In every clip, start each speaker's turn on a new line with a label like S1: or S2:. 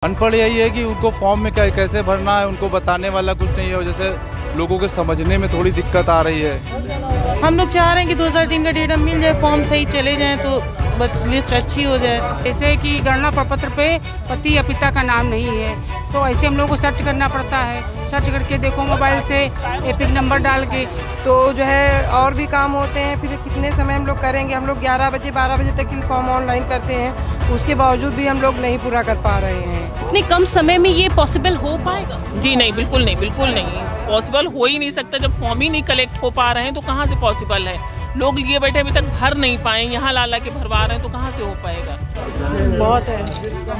S1: अनपढ़ यही है कि उनको फॉर्म में क्या कैसे भरना है उनको बताने वाला कुछ नहीं है, जैसे लोगों के समझने में थोड़ी दिक्कत आ रही है।
S2: हम लोग चाह रहे हैं कि 2003 का डेटा मिल जाए, फॉर्म सही चले जाए तो लिस्ट अच्छी हो जाए।
S3: जैसे कि गणना प्रपत्र पे पति या पिता का नाम नहीं है तो ऐसे हम लोग को सर्च करना पड़ता है। सर्च करके देखो मोबाइल से एपिक नंबर डाल के,
S4: तो जो है और भी काम होते हैं। फिर कितने समय हम लोग करेंगे, हम लोग 11 बजे 12 बजे तक की फॉर्म ऑनलाइन करते हैं, उसके बावजूद भी हम लोग नहीं पूरा कर पा रहे हैं।
S5: इतने कम समय में ये पॉसिबल हो पाएगा?
S6: जी नहीं, बिल्कुल नहीं पॉसिबल हो ही नहीं सकता। जब फॉर्म ही नहीं कलेक्ट हो पा रहे हैं तो कहाँ से पॉसिबल है। लोग लिए बैठे अभी तक भर नहीं पाए, यहाँ ला के भरवा रहे हैं तो कहाँ से हो पाएगा।
S7: बहुत है,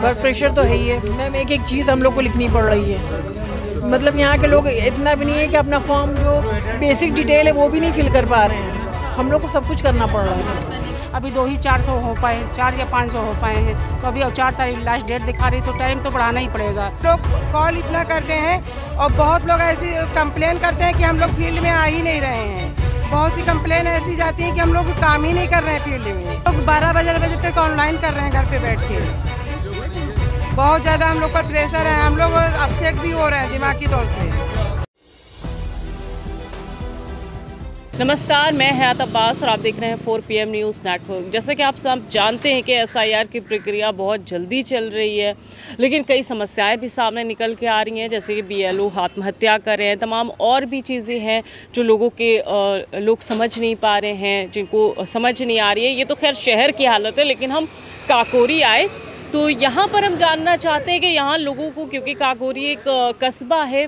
S7: वर्क प्रेशर तो है ही है मैम। एक चीज़ हम लोग को लिखनी पड़ रही है। मतलब यहाँ के लोग इतना भी नहीं है कि अपना फॉर्म जो बेसिक डिटेल है वो भी नहीं फिल कर पा रहे हैं। हम लोग को सब कुछ करना पड़ रहा है।
S3: अभी 2 ही 400 हो पाए, 4 या 500 हो पाए हैं, तो अभी 4 तारीख लास्ट डेट दिखा रही तो टाइम तो बढ़ाना ही पड़ेगा।
S4: लोग कॉल इतना करते हैं और बहुत लोग ऐसी कंप्लेन करते हैं कि हम लोग फील्ड में आ ही नहीं रहे हैं। बहुत सी कंप्लेन ऐसी जाती है कि हम लोग काम ही नहीं कर रहे हैं फील्ड में। लोग 12 बजे तक ऑनलाइन कर रहे हैं घर पे बैठ के। बहुत ज़्यादा हम लोग पर प्रेशर है, हम लोग अपसेट भी हो रहे हैं दिमागी तौर से।
S5: नमस्कार, मैं हयात अब्बास और आप देख रहे हैं 4 PM न्यूज़ नेटवर्क। जैसे कि आप सब जानते हैं कि SIR की प्रक्रिया बहुत जल्दी चल रही है, लेकिन कई समस्याएं भी सामने निकल के आ रही हैं, जैसे कि BLO आत्महत्या कर रहे हैं, तमाम और भी चीज़ें हैं जो लोग समझ नहीं पा रहे हैं, जिनको समझ नहीं आ रही है। ये तो खैर शहर की हालत है, लेकिन हम काकोरी आए तो यहाँ पर हम जानना चाहते हैं कि यहाँ लोगों को, क्योंकि काकोरी एक कस्बा है,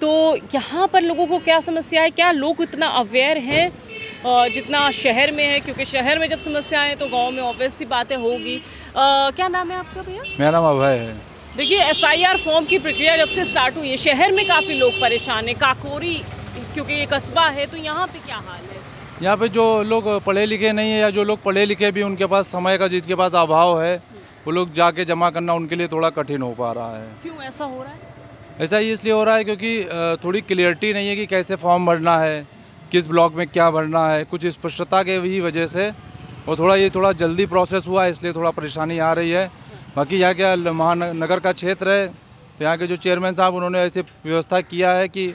S5: तो यहाँ पर लोगों को क्या समस्या है, क्या लोग इतना अवेयर हैं जितना शहर में है? क्योंकि शहर में जब समस्या है तो गांव में ऑब्वियस सी बातें होगी। क्या नाम है आपका भैया?
S1: मेरा नाम अभय है।
S5: देखिए, SIR फॉर्म की प्रक्रिया जब से स्टार्ट हुई है, शहर में काफ़ी लोग परेशान हैं। काकोरी क्योंकि ये कस्बा है, तो यहाँ पे क्या हाल है?
S1: यहाँ पे जो लोग पढ़े लिखे नहीं है या जो लोग पढ़े लिखे भी उनके पास समय का जिनके पास अभाव है, वो लोग जाके जमा करना उनके लिए थोड़ा कठिन हो पा रहा है।
S5: क्यों ऐसा हो रहा है?
S1: ऐसा ही इसलिए हो रहा है क्योंकि थोड़ी क्लियरिटी नहीं है कि कैसे फॉर्म भरना है, किस ब्लॉक में क्या भरना है। कुछ स्पष्टता के भी वजह से और ये थोड़ा जल्दी प्रोसेस हुआ है, इसलिए थोड़ा परेशानी आ रही है। बाकी यहाँ क्या महानगर का क्षेत्र है, तो यहाँ के जो चेयरमैन साहब उन्होंने ऐसे व्यवस्था किया है कि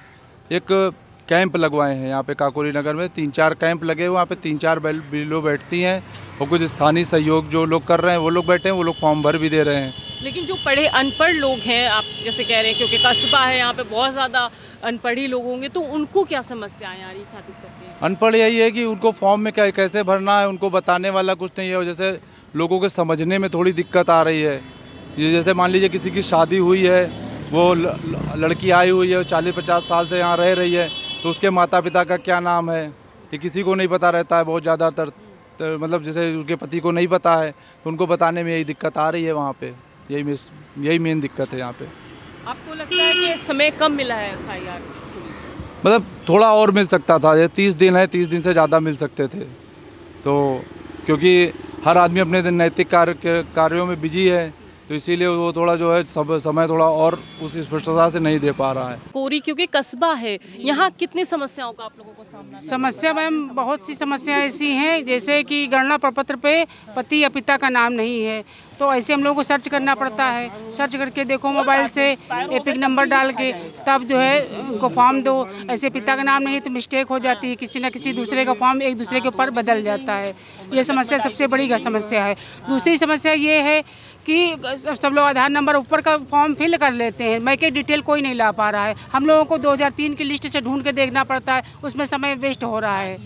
S1: एक कैंप लगवाए हैं यहाँ पे काकोरी नगर में। 3-4 कैंप लगे हुए, वहाँ पे 3-4 BLO बैठती हैं और कुछ स्थानीय सहयोग जो लोग कर रहे हैं वो लोग बैठे हैं, वो लोग फॉर्म भर भी दे रहे हैं।
S5: लेकिन जो पढ़े अनपढ़ लोग हैं, आप जैसे कह रहे हैं क्योंकि कस्बा है, यहाँ पे बहुत ज़्यादा अनपढ़ी लोग होंगे, तो उनको क्या समस्याएं आ रही, क्या दिक्कतें हैं?
S1: अनपढ़ यही है कि उनको फॉर्म में क्या कैसे भरना है उनको बताने वाला कुछ नहीं है, जैसे लोगों के समझने में थोड़ी दिक्कत आ रही है। जैसे मान लीजिए किसी की शादी हुई है, वो लड़की आई हुई है, 40-50 साल से यहाँ रह रही है, तो उसके माता पिता का क्या नाम है ये किसी को नहीं पता रहता है। बहुत ज़्यादातर मतलब जैसे उनके पति को नहीं पता है, तो उनको बताने में यही दिक्कत आ रही है। वहाँ पे यही मेन दिक्कत है यहाँ पे।
S5: आपको लगता है कि समय कम मिला है SIR?
S1: मतलब थोड़ा और मिल सकता था। ये 30 दिन है, 30 दिन से ज़्यादा मिल सकते थे, तो क्योंकि हर आदमी अपने नैतिक कार्यों में बिजी है, तो इसीलिए वो थोड़ा जो है सब समय थोड़ा और उस स्पष्टता से नहीं दे पा रहा है।
S5: कोरी क्योंकि कस्बा है, यहाँ कितनी समस्याओं का आप लोगों को सामना?
S3: समस्या मैम बहुत सी समस्याएं ऐसी हैं, जैसे कि गणना प्रपत्र पे पति या पिता का नाम नहीं है, तो ऐसे हम लोग को सर्च करना पड़ता है। सर्च करके देखो मोबाइल से एपिक नंबर डाल के, तब जो है उनको फॉर्म दो। ऐसे पिता का नाम नहीं तो मिस्टेक हो जाती है, किसी न किसी दूसरे का फॉर्म एक दूसरे के ऊपर बदल जाता है। ये समस्या सबसे बड़ी समस्या है। दूसरी समस्या ये है कि सब लोग आधार नंबर ऊपर का फॉर्म फिल कर लेते हैं, मैं के डिटेल कोई नहीं ला पा रहा है। हम लोगों को 2003 की लिस्ट से ढूंढ के देखना पड़ता है, उसमें समय वेस्ट हो रहा है,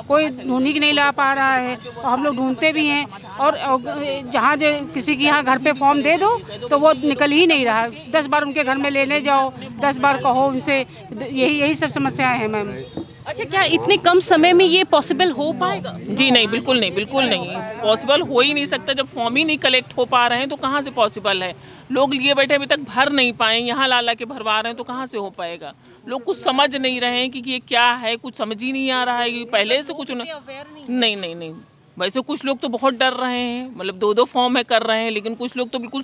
S3: कोई ढूंढ के नहीं ला पा रहा है। और हम लोग ढूंढते भी हैं, और जहाँ जो किसी के यहाँ घर पे फॉर्म दे दो तो वो निकल ही नहीं रहा। 10 बार उनके घर में लेने जाओ, 10 बार कहो उनसे, यही सब समस्याएँ हैं मैम।
S5: अच्छा, क्या इतने कम समय में ये पॉसिबल हो पाएगा?
S6: जी नहीं, बिल्कुल नहीं पॉसिबल हो ही नहीं सकता। जब फॉर्म ही नहीं कलेक्ट हो पा रहे हैं तो कहाँ से पॉसिबल है। लोग लिए बैठे अभी तक भर नहीं पाए, यहाँ ला के भरवा रहे हैं तो कहाँ से हो पाएगा। लोग कुछ समझ नहीं रहे हैं कि ये क्या है, कुछ समझ ही नहीं आ रहा है कि पहले से कुछ नहीं। वैसे कुछ लोग तो बहुत डर रहे हैं, मतलब 2-2 फॉर्म है कर रहे हैं, लेकिन कुछ लोग तो बिल्कुल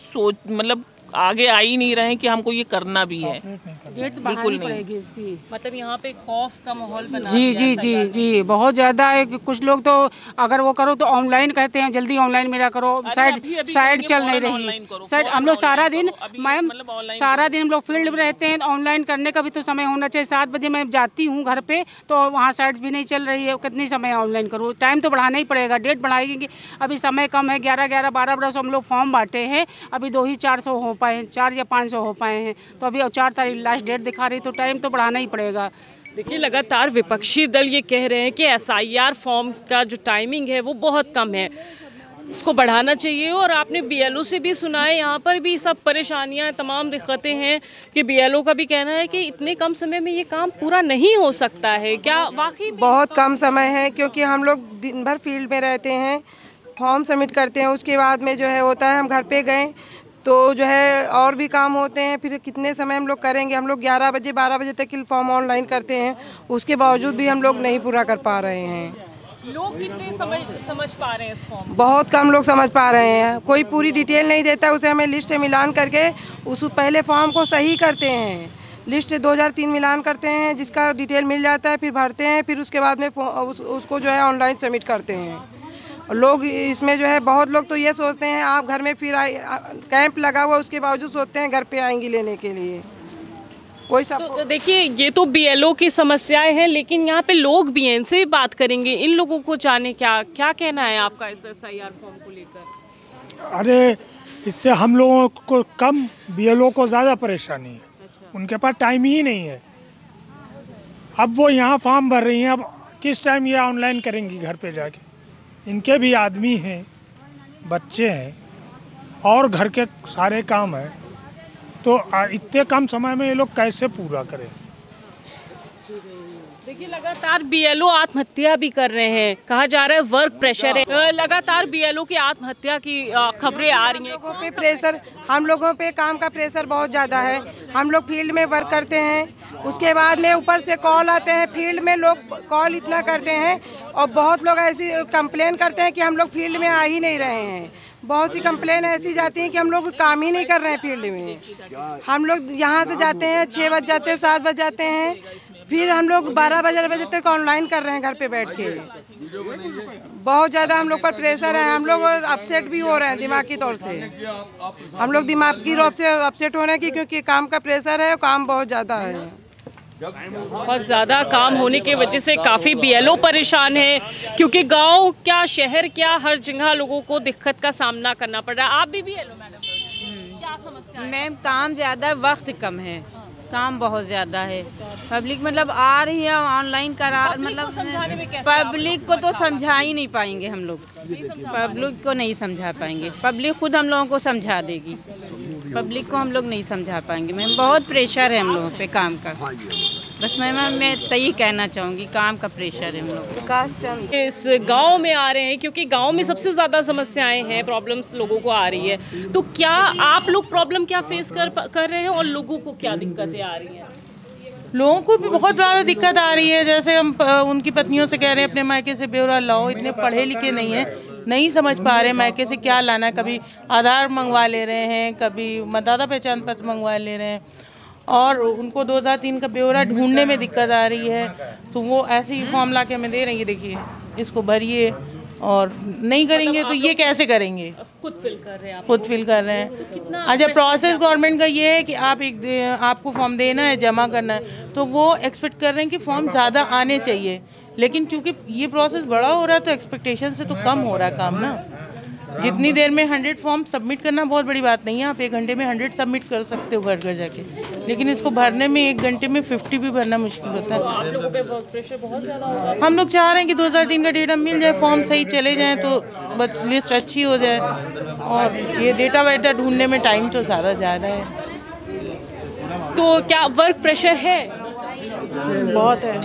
S6: मतलब आगे आ ही नहीं रहे हैं कि हमको ये करना भी है।
S3: डेट बढ़ानी पड़ेगी इसकी।
S5: मतलब यहाँ पे खौफ का माहौल बना
S3: जी जी जी जी बहुत ज़्यादा है। कुछ लोग तो अगर वो करो तो ऑनलाइन कहते हैं, जल्दी ऑनलाइन मेरा करो, साइड चल नहीं रही। साइड हम लोग सारा दिन, मैम सारा दिन हम लोग फील्ड में रहते हैं, ऑनलाइन करने का भी तो समय होना चाहिए। 7 बजे मैं जाती हूँ घर पे तो वहाँ साइड भी नहीं चल रही है, कितनी समय ऑनलाइन करूँ? टाइम तो बढ़ाना ही पड़ेगा, डेट बढ़ाएंगे। अभी समय कम है, 11 12 हम लोग फॉर्म बांटे हैं, अभी 2 ही 400 हो पाए हैं, 4 या 500 हो पाए हैं, तो अभी 4 तारीख लास्ट डेट दिखा रही, तो टाइम तो बढ़ाना ही पड़ेगा।
S5: देखिए लगातार विपक्षी दल ये कह रहे हैं कि SIR फॉर्म का जो टाइमिंग है वो बहुत कम है, उसको बढ़ाना चाहिए। और आपने BLO से भी सुना है, यहाँ पर भी सब परेशानियाँ, तमाम दिक्कतें हैं कि BLO का भी कहना है कि इतने कम समय में ये काम पूरा नहीं हो सकता है। क्या वाकई
S4: बहुत कम समय है? क्योंकि हम लोग दिन भर फील्ड में रहते हैं, फॉर्म सबमिट करते हैं, उसके बाद में जो है होता है हम घर पे गए तो जो है और भी काम होते हैं, फिर कितने समय हम लोग करेंगे? हम लोग 11 बजे 12 बजे तक फॉर्म ऑनलाइन करते हैं, उसके बावजूद भी हम लोग नहीं पूरा कर पा रहे हैं।
S5: लोग कितने समझ पा रहे हैं इस फॉर्म?
S4: बहुत कम लोग समझ पा रहे हैं, कोई पूरी डिटेल नहीं देता, उसे हमें लिस्ट मिलान करके उस पहले फॉर्म को सही करते हैं, लिस्ट 2003 मिलान करते हैं, जिसका डिटेल मिल जाता है, फिर भरते हैं, फिर उसके बाद में उसको जो है ऑनलाइन सबमिट करते हैं। लोग इसमें जो है बहुत लोग तो ये सोचते हैं आप घर में फिर कैंप लगा हुआ, उसके बावजूद सोचते हैं घर पे आएंगी लेने के लिए, कोई सब।
S5: तो देखिए ये तो BLO की समस्याएं हैं, लेकिन यहाँ पे लोग भी हैं, इनसे भी बात करेंगे, इन लोगों को जाने क्या कहना है आपका इस SIR फॉर्म को लेकर?
S8: अरे इससे हम लोगों को कम, BLO को ज़्यादा परेशानी है। अच्छा। उनके पास टाइम ही नहीं है। अब वो यहाँ फॉर्म भर रही हैं, अब किस टाइम ये ऑनलाइन करेंगी घर पे जाके? इनके भी आदमी हैं, बच्चे हैं और घर के सारे काम हैं, तो इतने कम समय में ये लोग कैसे पूरा करें?
S5: देखिए लगातार BLO आत्महत्या भी कर रहे हैं, कहा जा रहा है वर्क प्रेशर है। लगातार BLO की आत्महत्या की खबरें आ रही हैं।
S4: लोगों पे प्रेशर, हम लोगों पे काम का प्रेशर बहुत ज़्यादा है। हम लोग फील्ड में वर्क करते हैं, उसके बाद में ऊपर से कॉल आते हैं, फील्ड में लोग कॉल इतना करते हैं और बहुत लोग ऐसी कंप्लेन करते हैं कि हम लोग फील्ड में आ ही नहीं रहे हैं। बहुत सी कंप्लेन ऐसी जाती हैं कि हम लोग काम ही नहीं कर रहे हैं फील्ड में। हम लोग यहाँ से जाते हैं 6 बज जाते हैं, 7 बज जाते हैं, फिर हम लोग 12 बजे तक ऑनलाइन कर रहे हैं घर पे बैठ के। बहुत ज़्यादा हम लोग पर प्रेशर है, हम लोग अपसेट भी हो रहे हैं दिमागी तौर से। हम लोग दिमागी रूप से अपसेट हो रहे हैं क्योंकि काम का प्रेशर है, काम बहुत ज़्यादा है।
S5: बहुत ज़्यादा काम होने की वजह से काफ़ी BLO परेशान है, क्योंकि गांव क्या शहर क्या हर जगह लोगों को दिक्कत का सामना करना पड़ रहा है। आप भी BLO मैडम, क्या समस्या है?
S9: मैम काम ज़्यादा, वक्त कम है, काम बहुत ज़्यादा है। पब्लिक मतलब आ रही है ऑनलाइन करा, मतलब पब्लिक को तो समझा ही नहीं पाएंगे हम लोग, पब्लिक को नहीं समझा पाएंगे, पब्लिक खुद हम लोगों को समझा देगी, पब्लिक को हम लोग नहीं समझा पाएंगे। मैम बहुत प्रेशर है हम लोगों पे काम का, बस मैं यही कहना चाहूँगी, काम का प्रेशर है हम लोग। विकास चंद
S5: इस गांव में आ रहे हैं क्योंकि गांव में सबसे ज़्यादा समस्याएं हैं, प्रॉब्लम्स लोगों को आ रही है, तो क्या आप लोग प्रॉब्लम क्या फेस कर रहे हैं और लोगों को क्या दिक्कतें आ रही हैं?
S2: लोगों को भी बहुत ज़्यादा दिक्कत आ रही है। जैसे हम उनकी पत्नियों से कह रहे हैं अपने मायके से ब्यौरा लाओ, इतने पढ़े लिखे नहीं है, नहीं समझ पा रहे मायके से क्या लाना है। कभी आधार मंगवा ले रहे हैं, कभी मतदाता पहचान पत्र मंगवा ले रहे हैं, और उनको 2003 का ब्यौरा ढूंढने में दिक्कत आ रही है, तो वो ऐसे ही फॉर्म ला के हमें दे रही है, देखिए इसको भरिए, और नहीं करेंगे तो ये कैसे करेंगे?
S5: खुद फिल कर रहे हैं आप?
S2: खुद फिल कर रहे हैं। अच्छा, प्रोसेस गवर्नमेंट का ये है कि आपको फॉर्म देना है, जमा करना है, तो वो एक्सपेक्ट कर रहे हैं कि फॉर्म ज़्यादा आने चाहिए, लेकिन क्योंकि ये प्रोसेस बड़ा हो रहा है तो एक्सपेक्टेशन से तो कम हो रहा है काम ना। जितनी देर में 100 फॉर्म सबमिट करना बहुत बड़ी बात नहीं है, आप 1 घंटे में 100 सबमिट कर सकते हो घर घर जाके, लेकिन इसको भरने में 1 घंटे में 50 भी भरना मुश्किल होता है।
S5: आप लोगों पे वर्क प्रेशर बहुत ज़्यादा होता है।
S2: हम लोग चाह रहे हैं कि 2003 का डेटा मिल जाए, फॉर्म सही चले जाएँ तो बस लिस्ट अच्छी हो जाए, और ये डेटा वेटा ढूंढने में टाइम तो ज़्यादा जा रहा है।
S5: तो क्या वर्क प्रेशर है?
S7: बहुत है,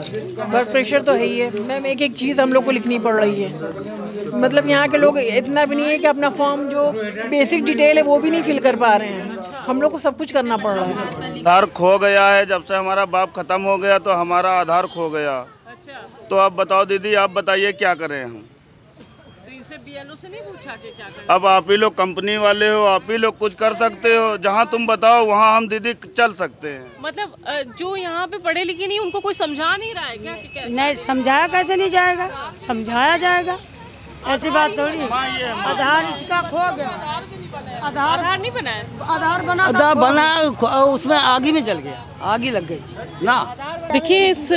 S7: वर्क प्रेशर तो है ही है मैम, एक चीज़ हम लोग को लिखनी पड़ रही है। मतलब यहाँ के लोग इतना भी नहीं है कि अपना फॉर्म जो बेसिक डिटेल है वो भी नहीं फिल कर पा रहे हैं, हम लोग को सब कुछ करना पड़ रहा है।
S10: आधार खो गया है, जब से हमारा बाप खत्म हो गया तो हमारा आधार खो गया।
S5: अच्छा,
S10: तो अब बताओ दीदी, आप बताइए क्या करें हम?
S5: तो इनसे बीएलओ से नहीं पूछा कि क्या करना?
S10: अब आप ही लोग कंपनी वाले हो, आप ही लोग कुछ कर सकते हो, जहाँ तुम बताओ वहाँ हम दीदी चल सकते हैं।
S5: मतलब जो यहाँ पे पढ़े लिखे नहीं उनको कोई समझा नहीं रहा है क्या कि क्या?
S11: नहीं समझाया कैसे नहीं जाएगा, समझाया जाएगा, ऐसी बात थोड़ी। आधार इसका खो गया,
S5: आधार नहीं बनाया,
S11: आधार बना उसमें आगे में जल गया, आगे लग गई ना।
S5: देखिए इस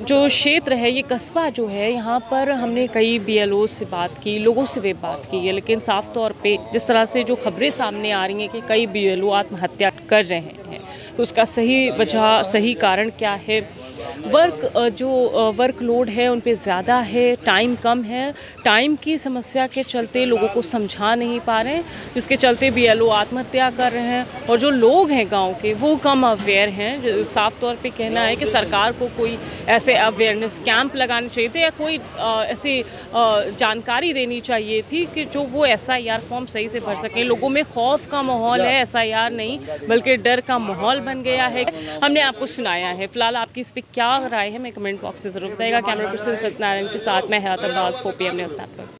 S5: जो क्षेत्र है, ये कस्बा जो है, यहाँ पर हमने कई बीएलओ से बात की, लोगों से भी बात की है, लेकिन साफ तौर पे जिस तरह से जो खबरें सामने आ रही हैं कि कई बीएलओ आत्महत्या कर रहे हैं, तो उसका सही वजह, सही कारण क्या है? वर्कलोड है उन पे ज़्यादा है, टाइम कम है, टाइम की समस्या के चलते लोगों को समझा नहीं पा रहे हैं, जिसके चलते बीएलओ आत्महत्या कर रहे हैं। और जो लोग हैं गांव के, वो कम अवेयर हैं। साफ तौर पे कहना है कि सरकार को कोई ऐसे अवेयरनेस कैंप लगाने चाहिए थे, या कोई ऐसी जानकारी देनी चाहिए थी कि जो वो SIR फॉर्म सही से भर सकें। लोगों में खौफ का माहौल है, SIR नहीं बल्कि डर का माहौल बन गया है। हमने आपको सुनाया है। फिलहाल आपकी इस पर क्या राय है, मैं कमेंट बॉक्स में ज़रूर बताइएगा। कैमरा पर्सन सत्यनारायण के साथ मैं हयात अब्बास, 4 PM न्यूज़ नेटवर्क।